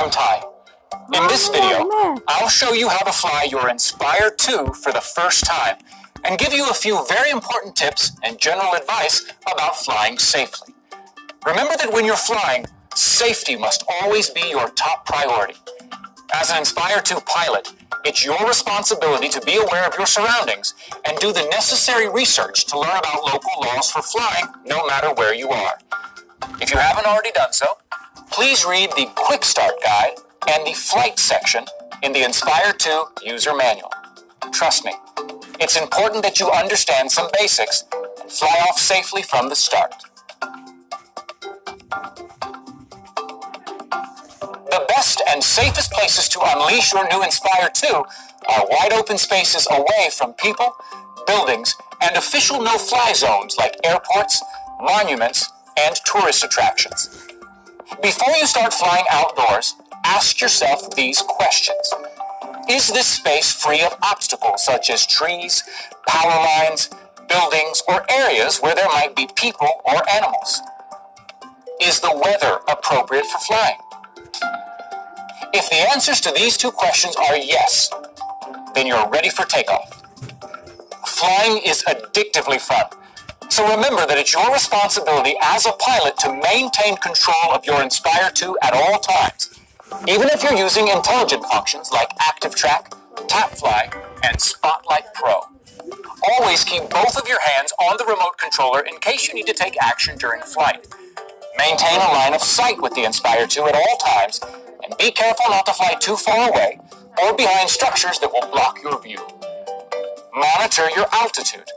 I'm Ty. In this video, I'll show you how to fly your Inspire 2 for the first time and give you a few very important tips and general advice about flying safely. Remember that when you're flying, safety must always be your top priority. As an Inspire 2 pilot, it's your responsibility to be aware of your surroundings and do the necessary research to learn about local laws for flying no matter where you are. If you haven't already done so, please read the Quick Start Guide and the Flight section in the Inspire 2 user manual. Trust me, it's important that you understand some basics and fly off safely from the start. The best and safest places to unleash your new Inspire 2 are wide open spaces away from people, buildings, and official no-fly zones like airports, monuments, and tourist attractions. Before you start flying outdoors, ask yourself these questions. Is this space free of obstacles such as trees, power lines, buildings, or areas where there might be people or animals? Is the weather appropriate for flying? If the answers to these two questions are yes, then you're ready for takeoff. Flying is addictively fun. So remember that it's your responsibility as a pilot to maintain control of your Inspire 2 at all times, even if you're using intelligent functions like Active Track, Tap Fly, and Spotlight Pro. Always keep both of your hands on the remote controller in case you need to take action during flight. Maintain a line of sight with the Inspire 2 at all times, and be careful not to fly too far away or behind structures that will block your view. Monitor your altitude.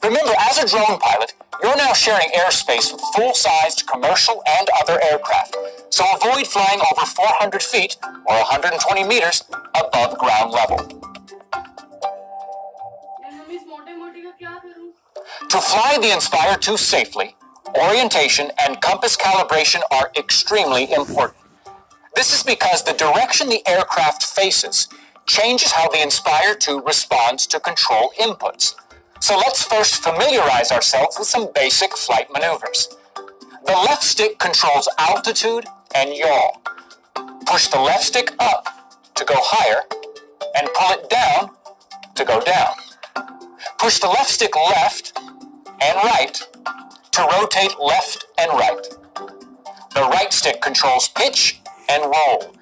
Remember, as a drone pilot, you're now sharing airspace with full-sized commercial and other aircraft, so avoid flying over 400 feet or 120 meters above ground level. To fly the Inspire 2 safely, orientation and compass calibration are extremely important. This is because the direction the aircraft faces changes how the Inspire 2 responds to control inputs. So let's first familiarize ourselves with some basic flight maneuvers. The left stick controls altitude and yaw. Push the left stick up to go higher and pull it down to go down. Push the left stick left and right to rotate left and right. The right stick controls pitch and roll,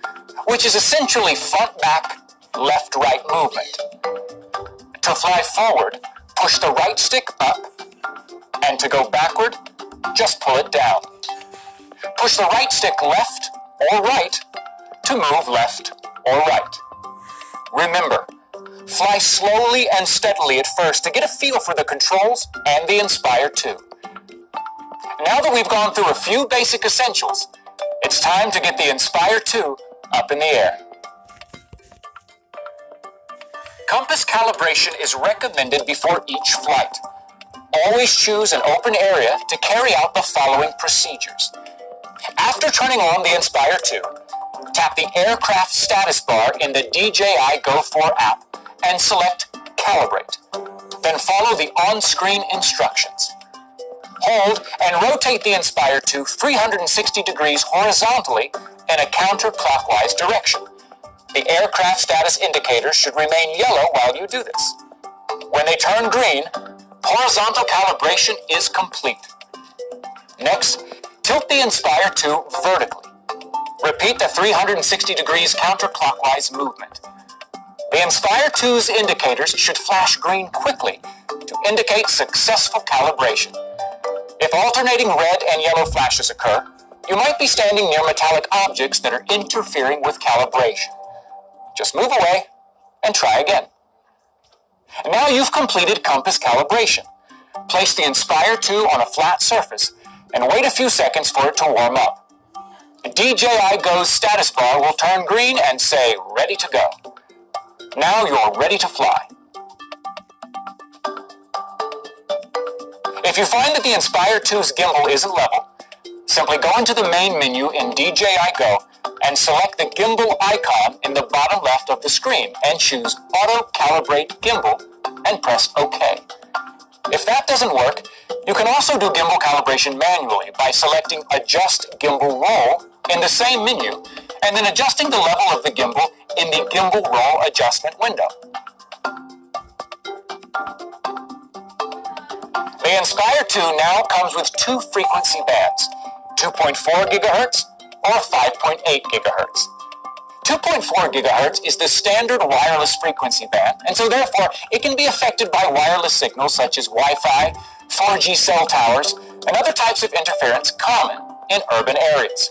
which is essentially front-back, left-right movement. To fly forward, push the right stick up, and to go backward, just pull it down. Push the right stick left or right to move left or right. Remember, fly slowly and steadily at first to get a feel for the controls and the Inspire 2. Now that we've gone through a few basic essentials, it's time to get the Inspire 2 up in the air. Compass calibration is recommended before each flight. Always choose an open area to carry out the following procedures. After turning on the Inspire 2, tap the aircraft status bar in the DJI Go 4 app and select Calibrate. Then follow the on-screen instructions. Hold and rotate the Inspire 2 360 degrees horizontally in a counterclockwise direction. The aircraft status indicators should remain yellow while you do this. When they turn green, horizontal calibration is complete. Next, tilt the Inspire 2 vertically. Repeat the 360 degrees counterclockwise movement. The Inspire 2's indicators should flash green quickly to indicate successful calibration. If alternating red and yellow flashes occur, you might be standing near metallic objects that are interfering with calibration. Just move away and try again. Now you've completed compass calibration. Place the Inspire 2 on a flat surface and wait a few seconds for it to warm up. DJI Go's status bar will turn green and say, ready to go. Now you're ready to fly. If you find that the Inspire 2's gimbal isn't level, simply go into the main menu in DJI Go and select the gimbal icon in the bottom left of the screen and choose Auto Calibrate Gimbal and press OK. If that doesn't work, you can also do gimbal calibration manually by selecting Adjust Gimbal Roll in the same menu and then adjusting the level of the gimbal in the gimbal roll adjustment window. The Inspire 2 now comes with two frequency bands, 2.4 GHz or 5.8 GHz. 2.4 GHz is the standard wireless frequency band, and so therefore it can be affected by wireless signals such as Wi-Fi, 4G cell towers, and other types of interference common in urban areas.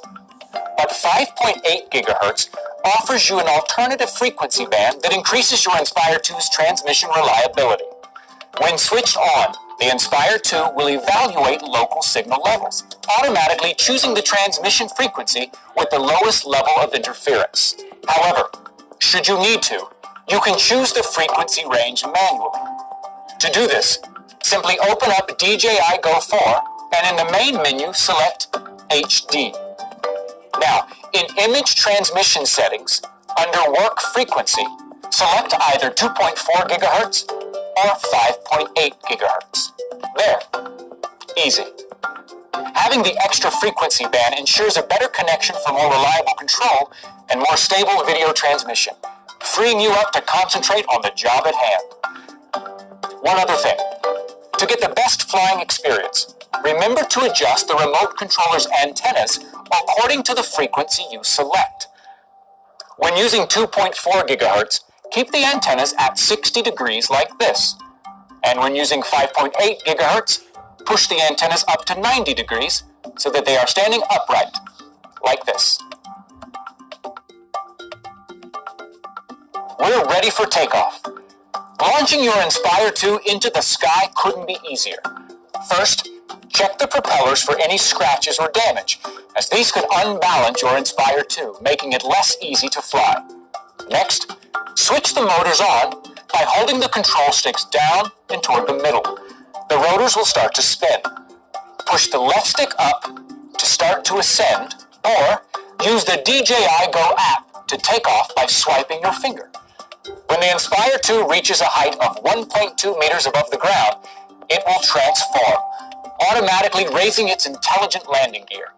But 5.8 GHz offers you an alternative frequency band that increases your Inspire 2's transmission reliability. When switched on, the Inspire 2 will evaluate local signal levels, automatically choosing the transmission frequency with the lowest level of interference. However, should you need to, you can choose the frequency range manually. To do this, simply open up DJI Go 4 and in the main menu select HD. Now, in image transmission settings, under work frequency, select either 2.4 GHz or 5.8 GHz. There. Easy. Having the extra frequency band ensures a better connection for more reliable control and more stable video transmission, freeing you up to concentrate on the job at hand. One other thing. To get the best flying experience, remember to adjust the remote controller's antennas according to the frequency you select. When using 2.4 GHz, keep the antennas at 60 degrees like this. And when using 5.8 GHz, push the antennas up to 90 degrees so that they are standing upright, like this. We're ready for takeoff. Launching your Inspire 2 into the sky couldn't be easier. First, check the propellers for any scratches or damage, as these could unbalance your Inspire 2, making it less easy to fly. Next, switch the motors on by holding the control sticks down and toward the middle. The rotors will start to spin. Push the left stick up to start to ascend, or use the DJI Go app to take off by swiping your finger. When the Inspire 2 reaches a height of 1.2 meters above the ground, it will transform, automatically raising its intelligent landing gear.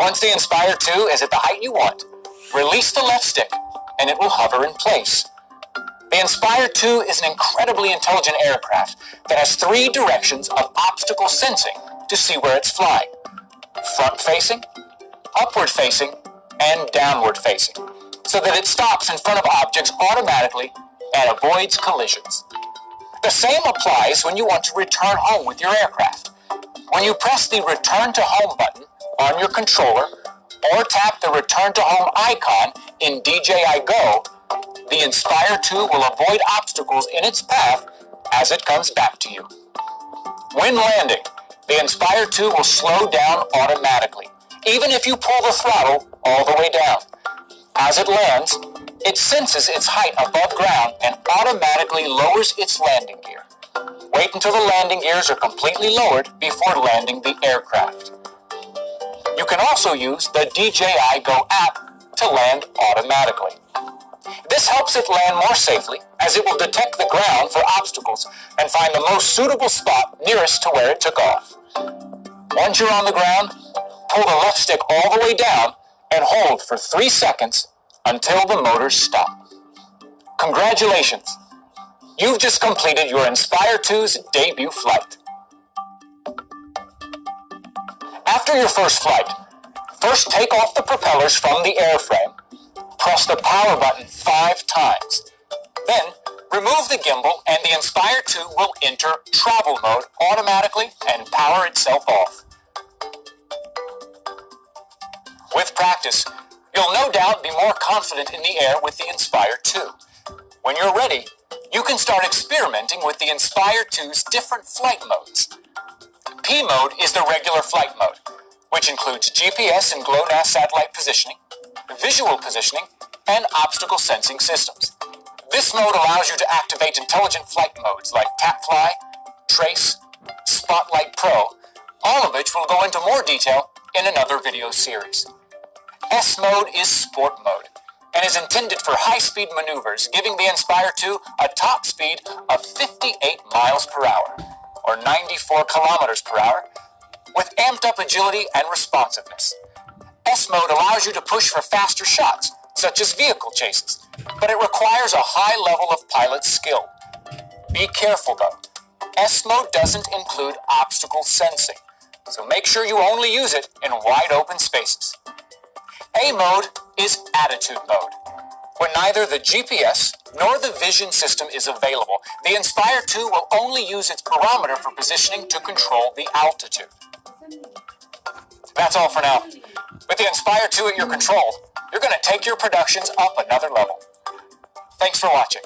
Once the Inspire 2 is at the height you want, release the left stick and it will hover in place. The Inspire 2 is an incredibly intelligent aircraft that has 3 directions of obstacle sensing to see where it's flying: front-facing, upward-facing, and downward-facing, so that it stops in front of objects automatically and avoids collisions. The same applies when you want to return home with your aircraft. When you press the Return to Home button on your controller or tap the Return to Home icon in DJI Go, the Inspire 2 will avoid obstacles in its path as it comes back to you. When landing, the Inspire 2 will slow down automatically, even if you pull the throttle all the way down. As it lands, it senses its height above ground and automatically lowers its landing gear. Wait until the landing gears are completely lowered before landing the aircraft. You can also use the DJI Go app to land automatically. This helps it land more safely, as it will detect the ground for obstacles and find the most suitable spot nearest to where it took off. Once you're on the ground, pull the left stick all the way down and hold for 3 seconds until the motors stop. Congratulations! You've just completed your Inspire 2's debut flight. After your first flight, first take off the propellers from the airframe. Press the power button 5 times. Then, remove the gimbal and the Inspire 2 will enter travel mode automatically and power itself off. With practice, you'll no doubt be more confident in the air with the Inspire 2. When you're ready, you can start experimenting with the Inspire 2's different flight modes. P mode is the regular flight mode, which includes GPS and GLONASS satellite positioning, visual positioning, and obstacle sensing systems. This mode allows you to activate intelligent flight modes like TapFly, Trace, Spotlight Pro, all of which will go into more detail in another video series. S mode is sport mode and is intended for high-speed maneuvers, giving the Inspire 2 a top speed of 58 miles per hour, or 94 kilometers per hour, with amped-up agility and responsiveness. S mode allows you to push for faster shots, such as vehicle chases, but it requires a high level of pilot skill. Be careful though. S mode doesn't include obstacle sensing, so make sure you only use it in wide open spaces. A mode is attitude mode. When neither the GPS nor the vision system is available, the Inspire 2 will only use its barometer for positioning to control the altitude. That's all for now. With the Inspire 2 at your control, you're going to take your productions up another level. Thanks for watching.